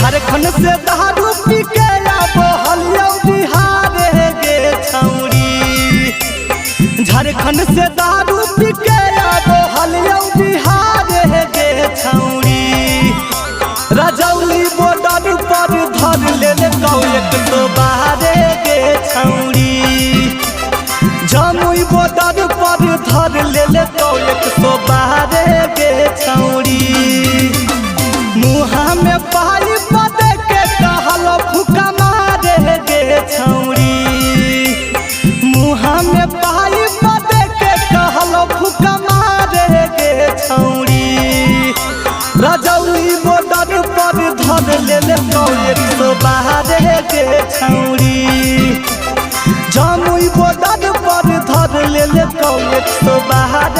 झारखंड से दारू पी के बहलिया बिहार गे छौरी। झारखंड से दारू पी के बहलिया बिहार गे छौरी। रजौली बॉर्डर पर धर ले एक तो बाहर गे छौरी। जमुई बॉर्डर पर धर ले एक तो बाहर गे छौरी। मुँह में पाई पदे के कहल फुका मारे गे छौरी। मुँह में पाई पदे के कहल फुका मारे गे छौरी। रजौली बॉर्डर पर धर ले एक तो बाहर गे छौरी। जमुई बॉर्डर पर धर ले एक तो बाहर